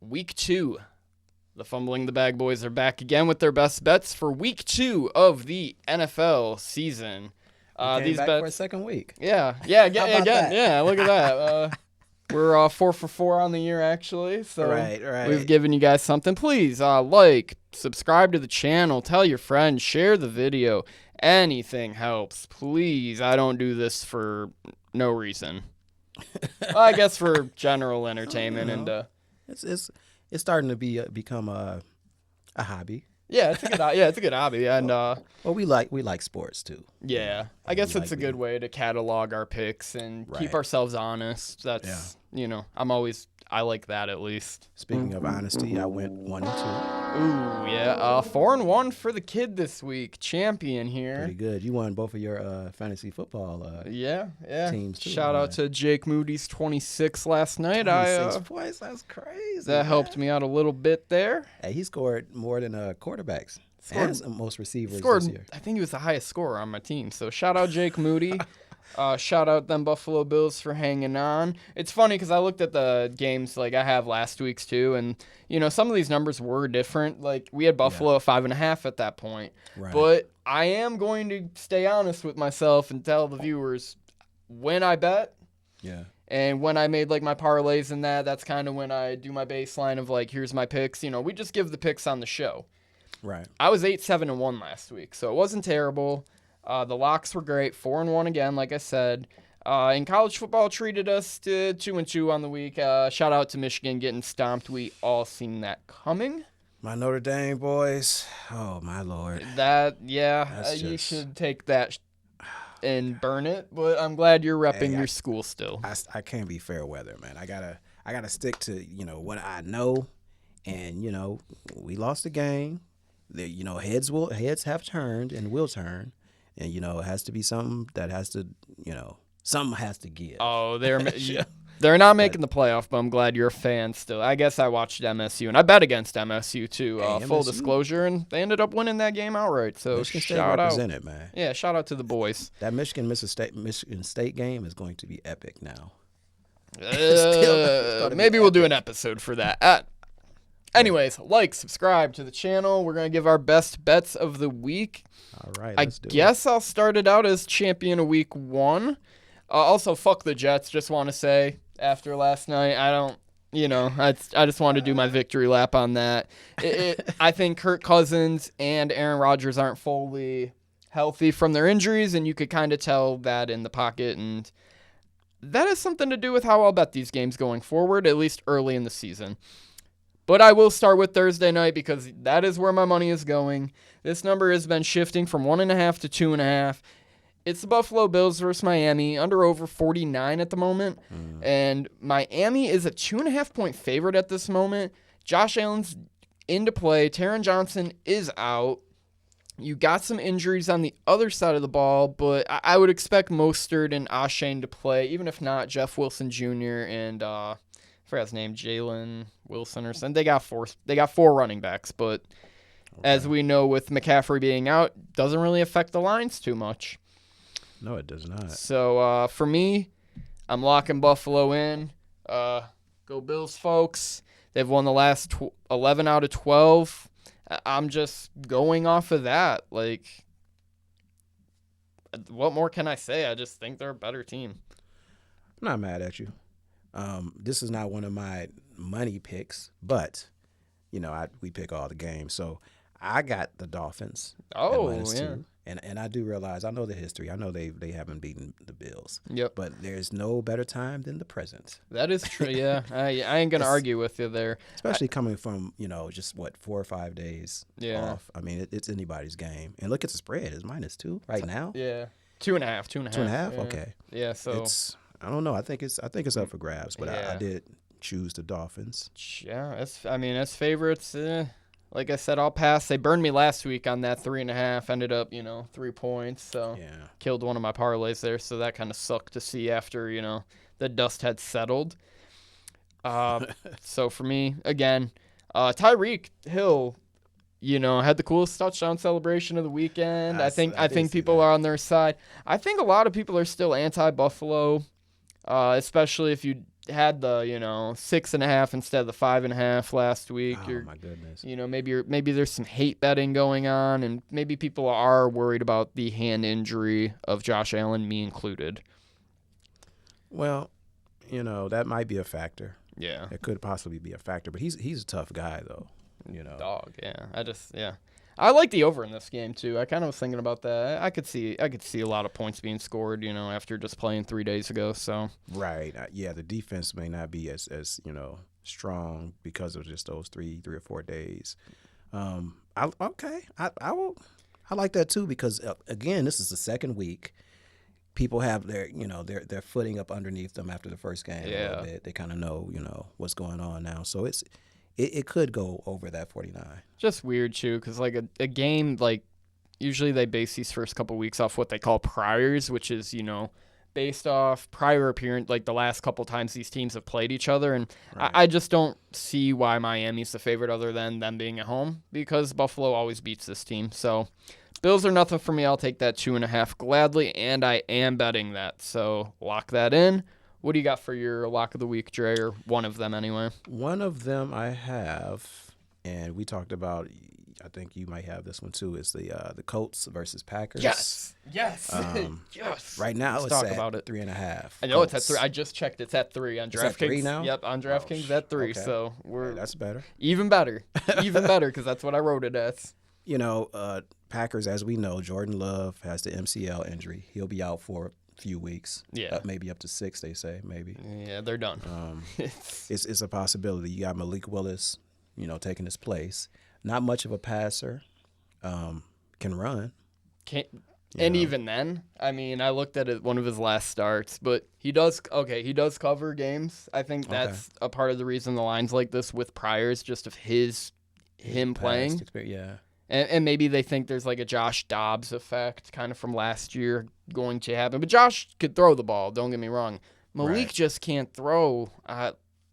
Week 2. The Fumbling the Bag boys are back again with their best bets for Week 2 of the NFL season. These back bets for a second week. Yeah, again. That? Yeah, look at that. We're 4 for 4 on the year, actually. So right. We've given you guys something. Please like, subscribe to the channel, tell your friends, share the video. Anything helps. Please, I don't do this for no reason. Well, I guess for general entertainment and it's starting to become a hobby. Yeah, it's a good hobby, and well, we like sports too. Yeah, I guess it's a good way to catalog our picks and keep ourselves honest. That's I like that at least. Speaking of honesty, I went 1-2. Ooh, yeah, 4-1 for the kid this week, champion here. Pretty good. You won both of your fantasy football teams too. Shout out to Jake Moody's 26 last night. 26 points, that's crazy. That helped me out a little bit there. Hey, he scored more than quarterbacks. And most receivers this year. I think he was the highest scorer on my team. So shout out Jake Moody. Shout out them Buffalo Bills for hanging on. It's funny because I looked at the games like I have last week's too, and some of these numbers were different. Like we had Buffalo at 5.5 at that point, but I am going to stay honest with myself and tell the viewers when I bet. Yeah. And when I made like my parlays and that's kind of when I do my baseline of like here's my picks. We just give the picks on the show. Right. I was 8-7-1 last week, so it wasn't terrible. The locks were great, 4-1 again, like I said. And college football treated us to 2-2 on the week. Shout out to Michigan getting stomped. We all seen that coming. My Notre Dame boys. Oh my Lord. You should take that and burn it. But I'm glad you're repping your school still. I can't be fair weather, man. I gotta stick to what I know, and we lost the game. Heads have turned and will turn. And, it has to be something that has to, something has to give. Oh, they're not making the playoff, but I'm glad you're a fan still. I guess I watched MSU, and I bet against MSU, too, full disclosure, and they ended up winning that game outright. So shout out. Man. Yeah, shout out to the boys. That Michigan State game is going to be epic now. Maybe we'll do an episode for that. Anyways, subscribe to the channel. We're going to give our best bets of the week. All right, I guess I'll start it out as champion of week 1. Also, fuck the Jets. Just want to say, after last night, I just wanted to do my victory lap on that. I think Kirk Cousins and Aaron Rodgers aren't fully healthy from their injuries, and you could kind of tell that in the pocket, and that has something to do with how I'll bet these games going forward, at least early in the season. But I will start with Thursday night because that is where my money is going. This number has been shifting from 1.5 to 2.5. It's the Buffalo Bills versus Miami, over 49 at the moment. And Miami is a 2.5-point favorite at this moment. Josh Allen's into play. Taron Johnson is out. You got some injuries on the other side of the ball, but I would expect Mostert and Ashane to play, even if not Jeff Wilson Jr. and I forgot his name, Jalen Wilson or something. They got four running backs, but as we know with McCaffrey being out, doesn't really affect the lines too much. No, it does not. So for me, I'm locking Buffalo in. Go Bills, folks. They've won the last 11 out of 12. I'm just going off of that. What more can I say? I just think they're a better team. I'm not mad at you. This is not one of my money picks, but we pick all the games. So I got the Dolphins. Oh, yeah. -2. And I do realize, I know the history. I know they haven't beaten the Bills. Yep. But there's no better time than the present. That is true. Yeah, I ain't gonna argue with you there. Especially coming from just 4 or 5 days off. I mean, it's anybody's game. And look at the spread. It's -2 right now. Yeah, 2.5. 2.5. Yeah. Okay. Yeah. So I don't know. I think it's up for grabs, but I did choose the Dolphins. Yeah, as favorites. Like I said, I'll pass. They burned me last week on that 3.5. Ended up, 3 points. So killed one of my parlays there. So that kind of sucked to see after the dust had settled. So for me, again, Tyreek Hill, had the coolest touchdown celebration of the weekend. I think people are on their side. I think a lot of people are still anti-Buffalo. Especially if you had the 6.5 instead of the 5.5 last week. Oh my goodness. Maybe there's some hate betting going on, and maybe people are worried about the hand injury of Josh Allen, me included. Well, that might be a factor. Yeah, it could possibly be a factor, but he's a tough guy though. Dog. Yeah, I like the over in this game too. I kind of was thinking about that. I could see a lot of points being scored, after just playing 3 days ago. So right, yeah, the defense may not be as strong because of just those three or 4 days. I like that too because again, this is the second week. People have their their footing up underneath them after the first game a little bit. They kind of know what's going on now. So it could go over that 49. Just weird too, because like a game, like usually they base these first couple weeks off what they call priors, which is based off prior appearance, like the last couple times these teams have played each other. And right. I just don't see why Miami's the favorite other than them being at home, because Buffalo always beats this team. So Bills are nothing for me. I'll take that 2.5 gladly, and I am betting that. So lock that in. What do you got for your lock of the week, Dre, or one of them anyway? One of them I have, and we talked about, I think you might have this one too, is the Colts versus Packers. Yes. Yes. Right now Let's it's talk at about it. 3.5. I know Colts. It's at 3. I just checked. It's at 3 on DraftKings. It's at 3 now? Yep, on DraftKings at 3. Okay. So we're that's better. Even better. Even better, because that's what I wrote it as. Packers, as we know, Jordan Love has the MCL injury. He'll be out for a few weeks. Yeah. Maybe up to 6, they say, maybe. Yeah, they're done. It's a possibility. You got Malik Willis, taking his place. Not much of a passer. Can run. Even then, I mean, I looked at one of his last starts, but he does cover games. I think that's a part of the reason the line's like this with priors, just of him playing. Yeah. And maybe they think there's like a Josh Dobbs effect kind of from last year going to happen. But Josh could throw the ball, don't get me wrong. Malik just can't throw.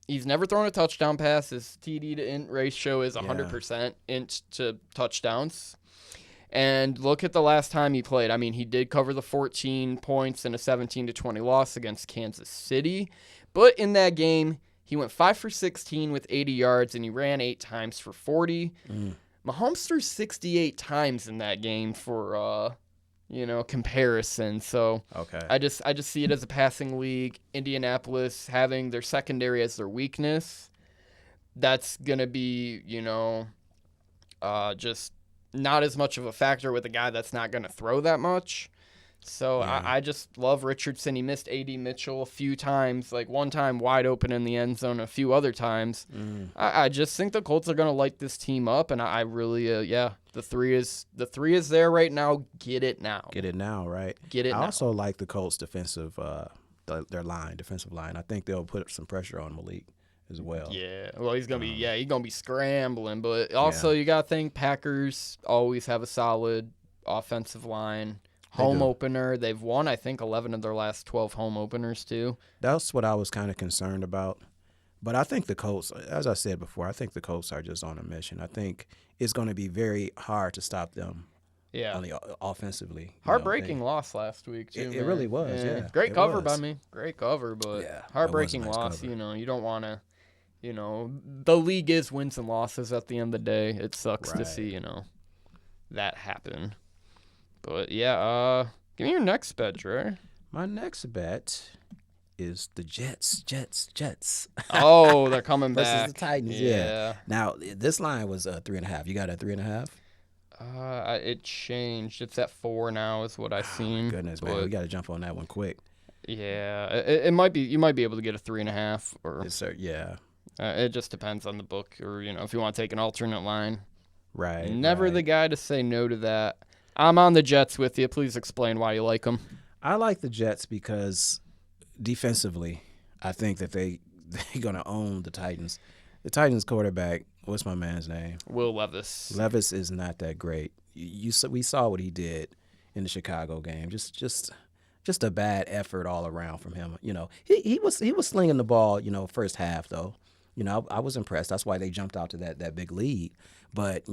He's never thrown a touchdown pass. His TD to int ratio is 100% int to touchdowns. And look at the last time he played. I mean, he did cover the 14 points in a 17-20 loss against Kansas City. But in that game, he went 5 for 16 with 80 yards, and he ran 8 times for 40. Mahomes threw 68 times in that game for, comparison. So I just see it as a passing league. Indianapolis having their secondary as their weakness. That's going to be, just not as much of a factor with a guy that's not going to throw that much. So I just love Richardson. He missed A.D. Mitchell a few times, like one time wide open in the end zone, a few other times. I just think the Colts are going to light this team up, and I really, the three is there right now. Get it now. Get it now, right? Get it now. I also like the Colts' defensive line. I think they'll put some pressure on Malik as well. Yeah, well, he's gonna be scrambling, but also you got to think Packers always have a solid offensive line. Home opener. They've won, I think, 11 of their last 12 home openers, too. That's what I was kind of concerned about. But I think the Colts, as I said before, I think the Colts are just on a mission. I think it's going to be very hard to stop them offensively. Heartbreaking loss last week, too. It really was, yeah. Great cover by me. Great cover, but heartbreaking loss. Cover. You don't want to, the league is wins and losses at the end of the day. It sucks to see, that happen. But, give me your next bet, Dre. My next bet is the Jets. Oh, they're coming back. Versus the Titans, yeah. Now, this line was 3.5. You got a 3.5? It changed. It's at 4 now is what I've seen. Goodness, man. We got to jump on that one quick. Yeah. It might be. You might be able to get a 3.5. Or yeah. It just depends on the book or, if you want to take an alternate line. Right. Never the guy to say no to that. I'm on the Jets with you. Please explain why you like them. I like the Jets because defensively, I think that they're going to own the Titans. The Titans quarterback, what's my man's name? Will Levis. Levis is not that great. We saw what he did in the Chicago game. Just a bad effort all around from him. He was slinging the ball. First half though. I was impressed. That's why they jumped out to that big lead. But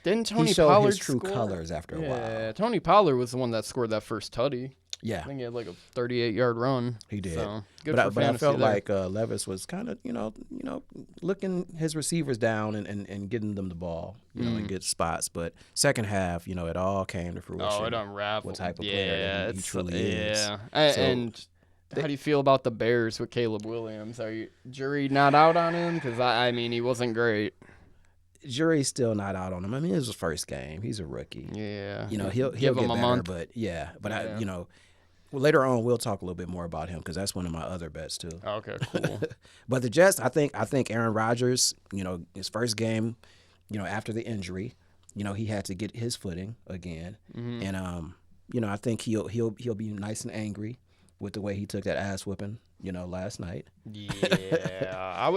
Didn't Tony he showed Pollard his true colors after a while. Yeah, Tony Pollard was the one that scored that first tutty. Yeah, I think he had like a 38-yard run. he did. So good But for I fantasy felt there. like Levis was kind of looking his receivers down and getting them the ball, in good spots. But second half, it all came to fruition. Oh, it unraveled. What type of player that he truly is. Yeah. So And how do you feel about the Bears with Caleb Williams? Are you jury not out on him? Because I mean, he wasn't great. jury's still not out on him. I mean, it was his first game. He's a rookie. Yeah. He'll give get him a better. month. But yeah, but Yeah. well, later on we'll talk a little bit more about him because that's one of my other bets too. Okay, cool. But the Jets, I think Aaron Rodgers, his first game, after the injury, he had to get his footing again, and I think he'll be nice and angry with the way he took that ass whipping, last night. Yeah, I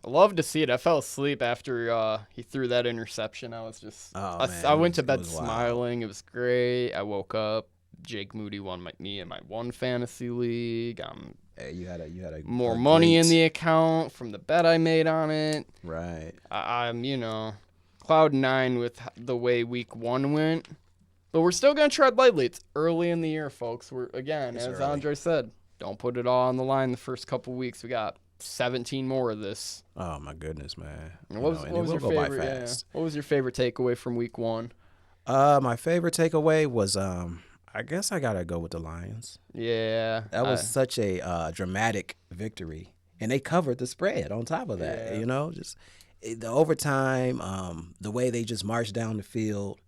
love to see it. I fell asleep after he threw that interception. I was just, I went to bed smiling. It was great. I woke up. Jake Moody won me in my one fantasy league. Hey, you had a more money in the account from the bet I made on it. Right. I'm cloud nine with the way week 1 went, but we're still gonna tread lightly. It's early in the year, folks. We're as early. Andre said, don't put it all on the line the first couple weeks. We got 17 more of this. Oh my goodness, man. What was your favorite? Yeah. What was your favorite takeaway from week 1? My favorite takeaway was I guess I gotta go with the Lions. Yeah, That was such a dramatic victory, and they covered the spread on top of that. Yeah. Just the overtime, the way they just marched down the field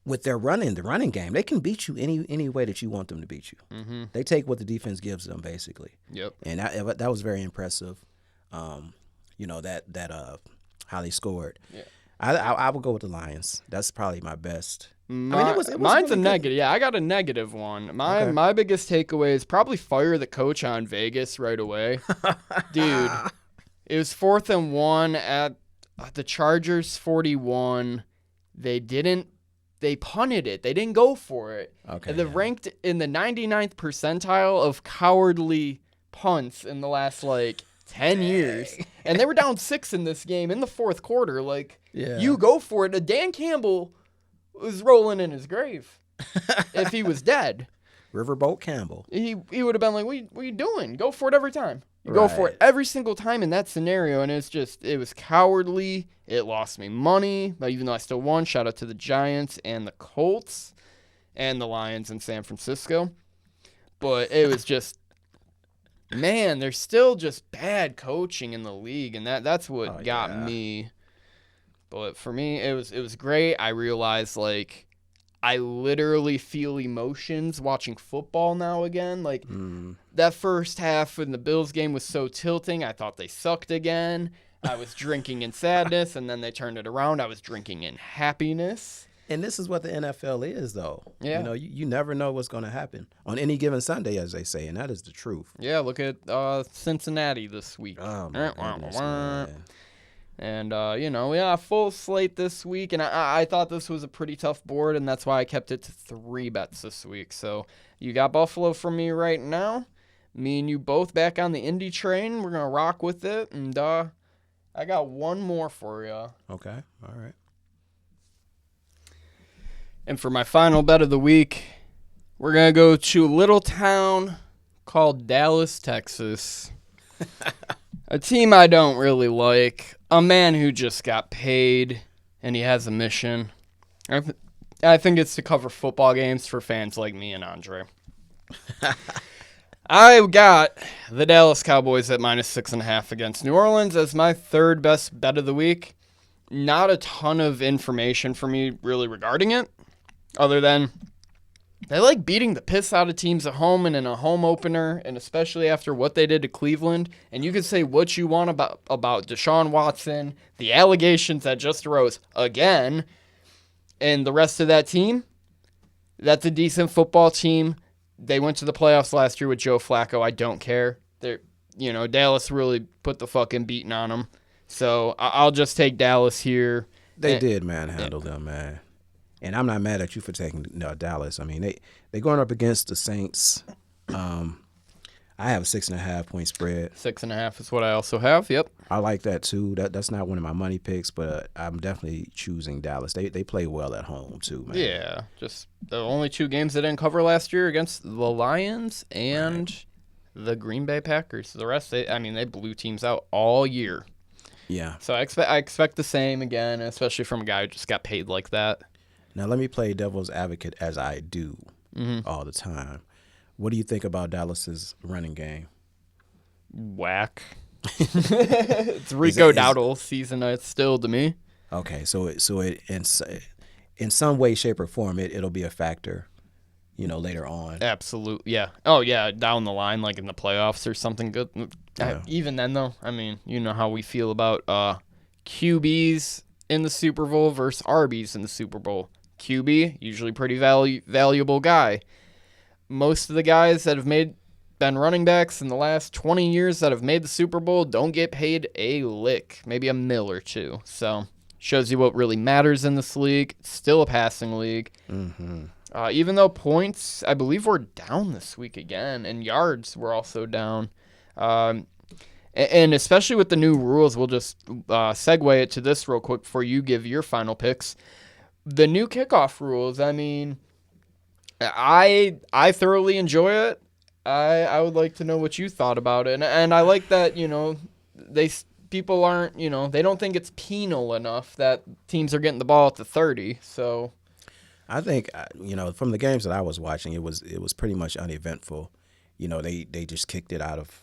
with their the running game. They can beat you any way that you want them to beat you. Mm-hmm. They take what the defense gives them basically. Yep. And that was very impressive. That how they scored. Yeah. I would go with the Lions. That's probably my best. Mine's really a good. negative. Yeah, I got a negative one. My biggest takeaway is probably fire the coach on Vegas right away. Dude, it was 4th and 1 at the Chargers 41. They punted it. They didn't go for it. Okay. And they're ranked in the 99th percentile of cowardly punts in the last 10 years. And they were down 6 in this game in the 4th quarter. You go for it. Dan Campbell was rolling in his grave if he was dead. Riverboat Campbell. He would have been like, what are you doing? Go for it every time. You go for it every single time in that scenario, and it was cowardly. It lost me money, but even though I still won, shout out to the Giants and the Colts and the Lions in San Francisco. But it was just, man, there's still just bad coaching in the league, and that's what got me. But for me, it was great. I realized, I literally feel emotions watching football now again. That first half in the Bills game was so tilting. I thought they sucked again. I was drinking in sadness, and then they turned it around. I was drinking in happiness. And this is what the NFL is, though. Yeah. You never know what's going to happen on any given Sunday, as they say, and that is the truth. Yeah, look at Cincinnati this week. Oh, my goodness, man. And, a full slate this week. And I thought this was a pretty tough board, and that's why I kept it to 3 bets this week. So you got Buffalo from me right now. Me and you both back on the Indy train. We're going to rock with it. And I got one more for you. Okay. All right. And for my final bet of the week, we're going to go to a little town called Dallas, Texas. A team I don't really like. A man who just got paid, and he has a mission. I think it's to cover football games for fans like me and Andre. I got the Dallas Cowboys at -6.5 against New Orleans as my 3rd best bet of the week. Not a ton of information for me really regarding it, other than they like beating the piss out of teams at home and in a home opener, and especially after what they did to Cleveland. And you can say what you want about Deshaun Watson, the allegations that just arose again, and the rest of that team. That's a decent football team. They went to the playoffs last year with Joe Flacco. I don't care. Dallas really put the fucking beating on them. So I'll just take Dallas here. They did manhandle them, man. And I'm not mad at you for taking Dallas. I mean, they going up against the Saints. I have a 6.5 point spread. 6.5 is what I also have. Yep. I like that too. That's not one of my money picks, but I'm definitely choosing Dallas. They play well at home too, man. Yeah. Just the only 2 games they didn't cover last year against the Lions and the Green Bay Packers. The rest, they blew teams out all year. Yeah. So I expect the same again, especially from a guy who just got paid like that. Now let me play devil's advocate as I do all the time. What do you think about Dallas's running game? Whack. It's Rico Dowdle season still to me. Okay, so it in some way, shape, or form, it'll be a factor, later on. Absolutely, yeah. Oh yeah, down the line, like in the playoffs or something good. Yeah. Even then, though, you know how we feel about QBs in the Super Bowl versus RBs in the Super Bowl. QB, usually pretty valuable guy. Most of the guys that have been running backs in the last 20 years that have made the Super Bowl don't get paid a lick, maybe $1 million or $2 million. So shows you what really matters in this league. It's still a passing league. Mm-hmm. Even though points, I believe, were down this week again, and yards were also down. And especially with the new rules, we'll just segue it to this real quick before you give your final picks. The new kickoff rules, I thoroughly enjoy it. I would like to know what you thought about it. And I like that, people aren't, they don't think it's penal enough that teams are getting the ball at the 30. So I think, from the games that I was watching, it was pretty much uneventful. They just kicked it out of,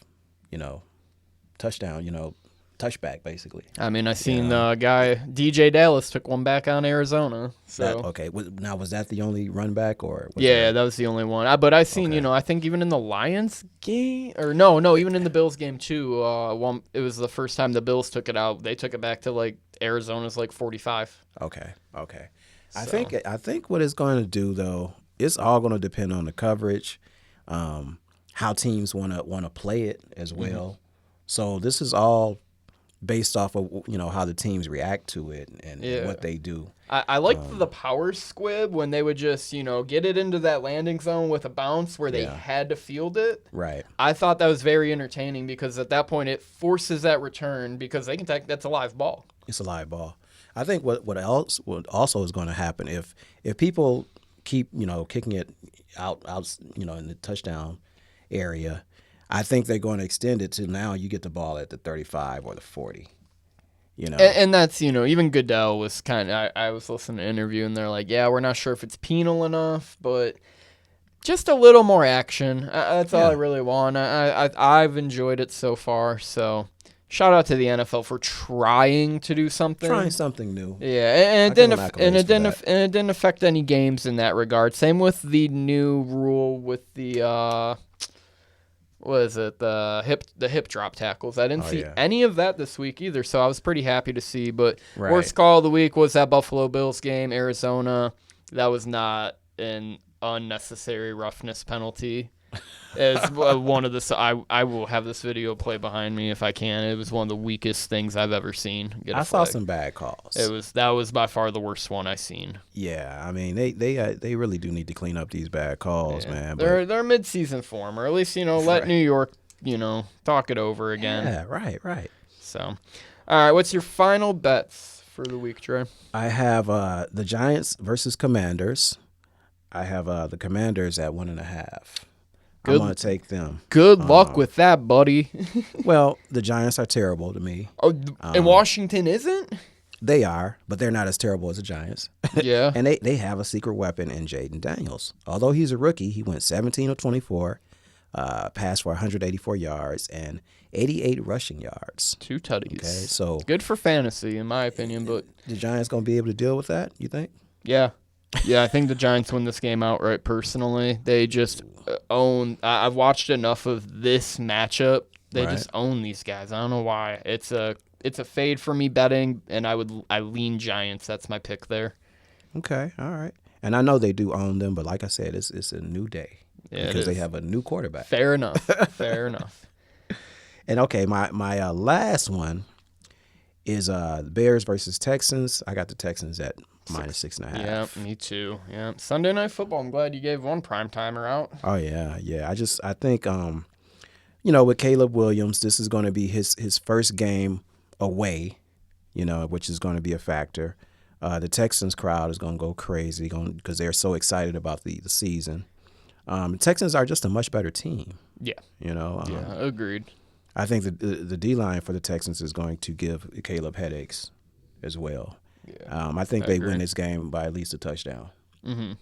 touchdown, touchback basically. I seen the guy, DJ Dallas, took one back on Arizona. So Now, was that the only run back or? That was the only one. But I seen, I think even in the Lions game, or no, even in the Bills game too. It was the first time the Bills took it out. They took it back to Arizona's 45. Okay. So. I think what it's going to do though, it's all going to depend on the coverage, how teams want to play it as well. Mm-hmm. So this is all based off of how the teams react to it and what they do. I liked the power squib when they would just get it into that landing zone with a bounce where they had to field it. Right. I thought that was very entertaining because at that point it forces that return because they can that's a live ball. It's a live ball. I think what also is going to happen if people keep kicking it out in the touchdown area, I think they're going to extend it to now you get the ball at the 35 or the 40. And that's even Goodell was I was listening to an interview and they're like, yeah, we're not sure if it's penal enough, but just a little more action. That's all I really want. I've enjoyed it so far, so. Shout out to the NFL for trying to do something. Trying something new. Yeah, and it didn't affect any games in that regard. Same with the new rule with the what is it? The hip drop tackles. I didn't see any of that this week either, so I was pretty happy to see. But worst call of the week was that Buffalo Bills game, Arizona. That was not an unnecessary roughness penalty. As one of the I will have this video play behind me if I can. It was one of the weakest things I've ever seen. I saw some bad calls. That was by far the worst one I've seen. Yeah, they really do need to clean up these bad calls, man. They're mid-season form, or at least let New York talk it over again. Yeah, right. So, all right, what's your final bets for the week, Trey? I have the Giants versus Commanders. I have the Commanders at 1.5. I'm going to take them. Good luck with that, buddy. Well, the Giants are terrible to me. Oh, and Washington isn't? They are, but they're not as terrible as the Giants. Yeah. And they have a secret weapon in Jaden Daniels. Although he's a rookie, he went 17 of 24, passed for 184 yards, and 88 rushing yards. 2 tutties. Okay, so good for fantasy, in my opinion. But the Giants going to be able to deal with that, you think? Yeah. Yeah, I think the Giants win this game outright, personally. They just own – I've watched enough of this matchup. They just own these guys. I don't know why. It's a fade for me betting, and I lean Giants. That's my pick there. Okay, all right. And I know they do own them, but like I said, it's a new day because they have a new quarterback. Fair enough. Fair enough. And, okay, my last one is the Bears versus Texans. I got the Texans at – -6.5. Yeah, me too. Yeah, Sunday Night Football. I'm glad you gave one prime timer out. Oh yeah. I think with Caleb Williams, this is going to be his first game away, which is going to be a factor. The Texans crowd is going to go crazy because they're so excited about the season. The Texans are just a much better team. Yeah. Yeah, agreed. I think the D-line for the Texans is going to give Caleb headaches as well. Yeah, I think they win this game by at least a touchdown. Mm-hmm.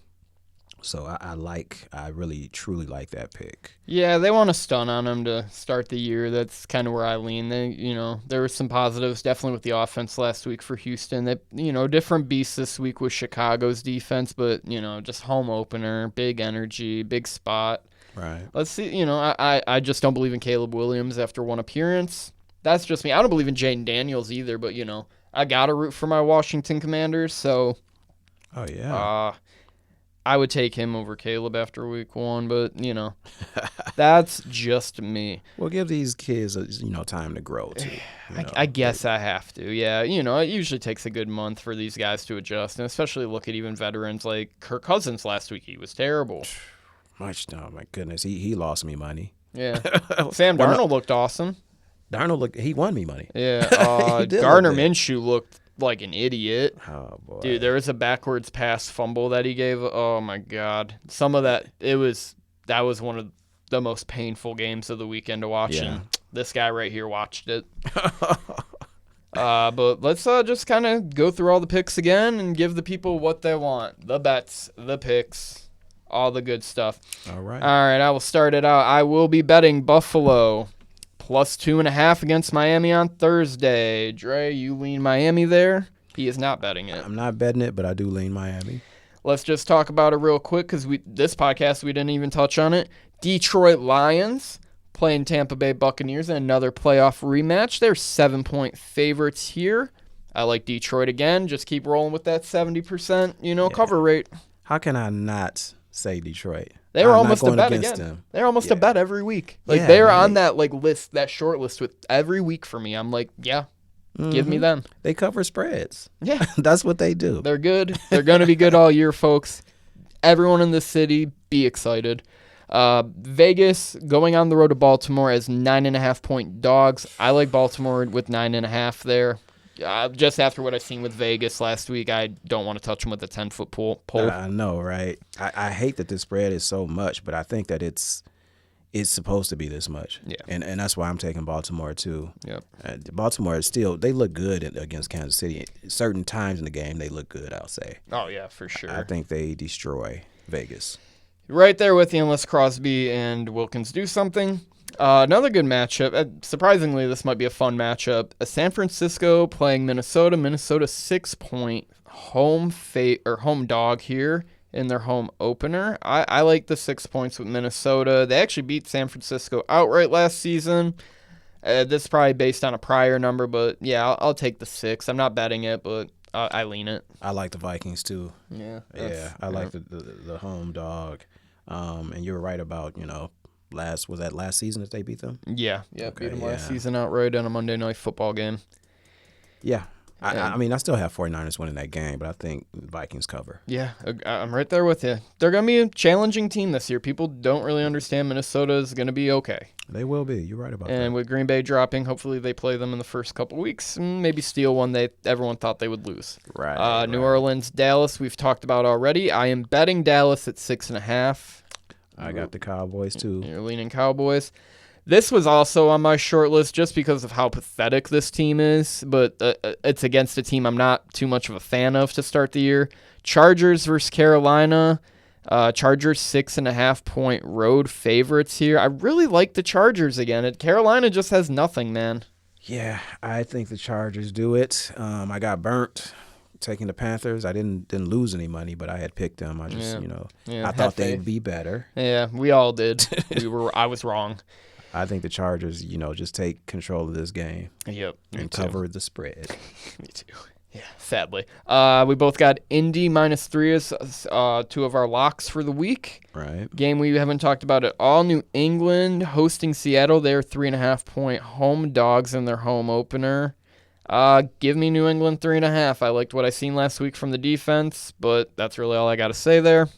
So I really, truly like that pick. Yeah, they want to stun on him to start the year. That's kind of where I lean. There were some positives definitely with the offense last week for Houston. They, different beasts this week with Chicago's defense, but, just home opener, big energy, big spot. Right. Let's see, I just don't believe in Caleb Williams after one appearance. That's just me. I don't believe in Jaden Daniels either, but, I got to root for my Washington Commanders, so. Oh, yeah. I would take him over Caleb after week 1, but, that's just me. Well, give these kids, time to grow, too. I guess I have to, yeah. It usually takes a good month for these guys to adjust, and especially look at even veterans like Kirk Cousins last week. He was terrible. Oh, my goodness. He lost me money. Yeah. Sam Darnold looked awesome. He won me money. Yeah. Gardner Minshew looked like an idiot. Oh, boy. Dude, there was a backwards pass fumble that he gave. Oh, my God. Some of that, that was one of the most painful games of the weekend to watch. Yeah. And this guy right here watched it. But let's just kind of go through all the picks again and give the people what they want. The bets, the picks, all the good stuff. All right. All right, I will start it out. I will be betting Buffalo plus 2.5 against Miami on Thursday. Dre, you lean Miami there? He is not betting it. I'm not betting it, but I do lean Miami. Let's just talk about it real quick because this podcast, we didn't even touch on it. Detroit Lions playing Tampa Bay Buccaneers in another playoff rematch. They're 7-point favorites here. I like Detroit again. Just keep rolling with that 70%, cover rate. How can I not say Detroit? They were almost a bet again. Them. They're almost a bet every week. They're on that list, that short list with every week for me. I'm like, yeah, give me them. They cover spreads. Yeah. That's what they do. They're good. They're going to be good all year, folks. Everyone in the city, be excited. Vegas going on the road to Baltimore as 9.5-point dogs. I like Baltimore with 9.5 there. Just after what I've seen with Vegas last week, I don't want to touch them with a 10-foot pole. I know, right? I hate that the spread is so much, but I think that it's supposed to be this much. Yeah. And that's why I'm taking Baltimore, too. Yep. Baltimore is they look good against Kansas City. Certain times in the game, they look good, I'll say. Oh, yeah, for sure. I think they destroy Vegas. Right there with you, unless Crosby and Wilkins do something. Another good matchup. Surprisingly, this might be a fun matchup. San Francisco playing Minnesota. Minnesota 6-point home dog here in their home opener. I like the 6 points with Minnesota. They actually beat San Francisco outright last season. This is probably based on a prior number, but yeah, I'll take the 6. I'm not betting it, but I lean it. I like the Vikings too. Yeah. I like the home dog. And you're right about last season that they beat them? Yeah. Okay, beat them last season outright in a Monday Night Football game. Yeah. I mean, I still have 49ers winning that game, but I think Vikings cover. Yeah, I'm right there with you. They're going to be a challenging team this year. People don't really understand Minnesota is going to be okay. They will be. You're right about that. And with Green Bay dropping, hopefully they play them in the first couple weeks and maybe steal one everyone thought they would lose. Right. New Orleans, Dallas, we've talked about already. I am betting Dallas at 6.5. I got the Cowboys, too. You're leaning Cowboys. This was also on my short list just because of how pathetic this team is, but it's against a team I'm not too much of a fan of to start the year. Chargers versus Carolina. Chargers 6.5-point road favorites here. I really like the Chargers again. Carolina just has nothing, man. Yeah, I think the Chargers do it. I got burnt taking the Panthers. I didn't lose any money, but I had picked them. I just, I thought they'd be better. Yeah, we all did. I was wrong. I think the Chargers, just take control of this game. Yep. And cover the spread. Me too. Yeah, sadly. We both got Indy -3 as 2 of our locks for the week. Right. Game we haven't talked about at all. New England hosting Seattle. They're 3.5-point home dogs in their home opener. Give me New England 3.5. I liked what I seen last week from the defense, but that's really all I got to say there.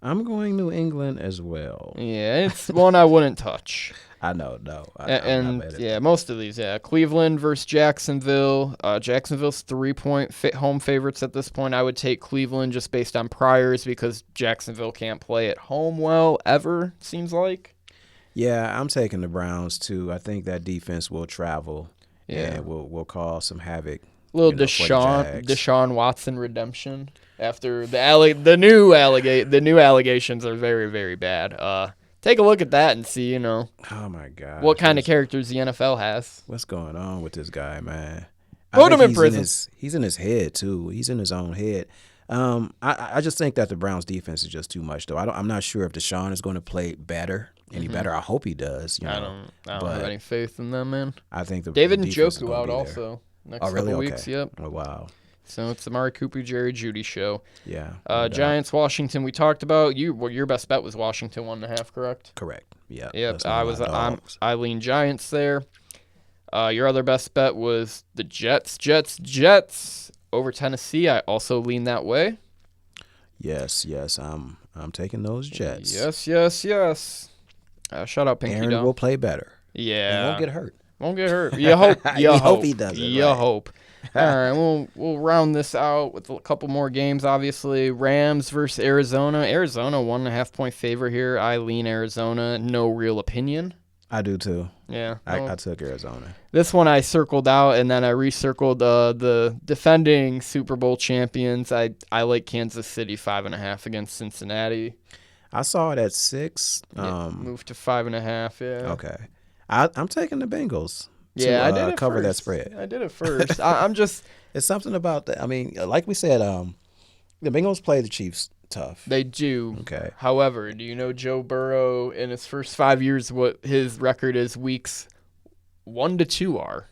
I'm going New England as well. Yeah, it's one I wouldn't touch. I know, no. I'm And not mad at yeah, that. most of these, yeah. Cleveland versus Jacksonville. Jacksonville's 3-point home favorites at this point. I would take Cleveland just based on priors because Jacksonville can't play at home well ever, seems like. Yeah, I'm taking the Browns too. I think that defense will travel Yeah. and will cause some havoc. Little for the Jags. Deshaun Watson redemption after the new allegations are very, very bad. Take a look at that and see, Oh my God. what kind of characters the NFL has. What's going on with this guy, man? Put him in prison. He's in his head too. He's in his own head. I just think that the Browns defense is just too much though. I'm not sure if Deshaun is going to play any better. I hope he does. I don't have any faith in them, man. I think David the defense is Njoku gonna out be there. also next Oh, really? couple Okay. weeks. Yep. Oh, wow. So it's the Amari Cooper, Jerry Jeudy show. Yeah. no doubt. Giants, Washington. We talked about your best bet was Washington 1.5, correct? Correct. Yeah. Yep. I lean Giants there. Your other best bet was the Jets over Tennessee. I also lean that way. Yes. I'm taking those Jets. Yes. Shout out Pinky Aaron Dom. will play better. Yeah. He won't get hurt. Won't get hurt. You hope. You hope he doesn't, You right. hope. All right, we'll round this out with a couple more games. Obviously, Rams versus Arizona. Arizona 1.5 point favor here. I lean Arizona. No real opinion. I do too. Yeah, I took Arizona. This one I circled out, and then I recircled the defending Super Bowl champions. I like Kansas City 5.5 against Cincinnati. I saw it at 6. Moved to 5.5. Yeah. Okay. I'm taking the Bengals. Yeah, to, I did it cover first. that spread. I did it first. I'm just. It's something about that. I mean, like we said, the Bengals play the Chiefs tough. They do. Okay. However, do you know Joe Burrow in his first 5 years what his record is weeks 1 to 2 are?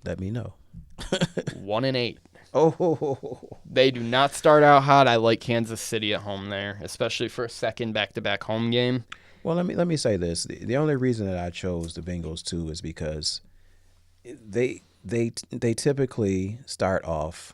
Let me know. 1-8. Oh. They do not start out hot. I like Kansas City at home there, especially for a second back-to-back home game. Well, let me say this. The only reason that I chose the Bengals too is because they typically start off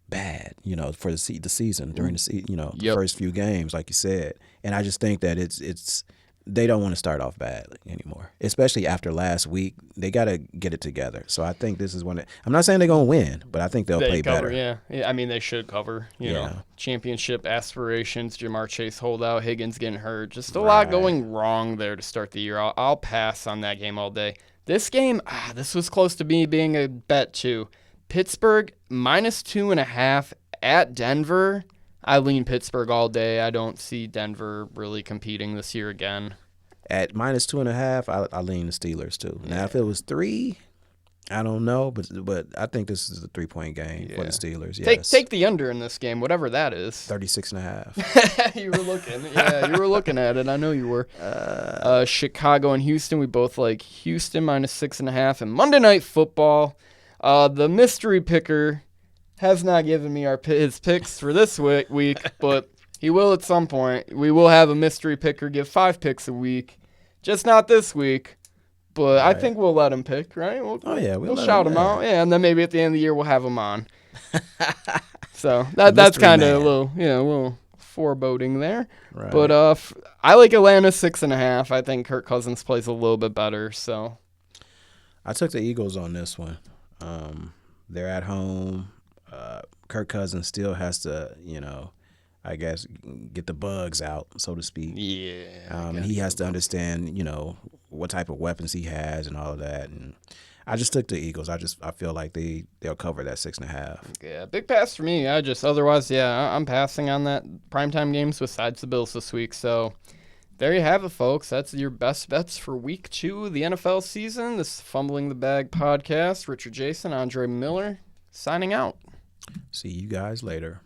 bad, for the season during the Yep. first few games, like you said. And I just think that it's they don't want to start off badly anymore, especially after last week. They got to get it together. So I think this is one. I'm not saying they're gonna win, but I think they'll play cover, better. Yeah. I mean, they should cover. You know, championship aspirations. Jamar Chase holdout. Higgins getting hurt. Just a lot going wrong there to start the year. I'll pass on that game all day. This game, this was close to me being a bet too. Pittsburgh -2.5 at Denver. I lean Pittsburgh all day. I don't see Denver really competing this year again. At -2.5, I lean the Steelers too. Now, if it was 3, I don't know, but I think this is a 3-point game for the Steelers. Yes. Take the under in this game, whatever that is. 36.5. You were looking. Yeah, you were looking at it. I know you were. Chicago and Houston. We both like Houston -6.5. And Monday Night Football. The mystery picker has not given me his picks for this week, but he will at some point. We will have a mystery picker give 5 picks a week, just not this week. But I think we'll let him pick, right? We'll shout him out, and then maybe at the end of the year we'll have him on. So that's kind of a little foreboding there. Right. But I like Atlanta 6.5. I think Kirk Cousins plays a little bit better. So I took the Eagles on this one. They're at home. Kirk Cousins still has to, I guess, get the bugs out, so to speak. Yeah. And he has to understand, what type of weapons he has and all of that. And I just took the Eagles. I feel like they'll cover that 6.5. Yeah, big pass for me. I'm passing on that primetime games besides the Bills this week. So there you have it, folks. That's your best bets for week 2 of the NFL season. This is Fumbling the Bag podcast. Richard Jason, Andre Miller, signing out. See you guys later.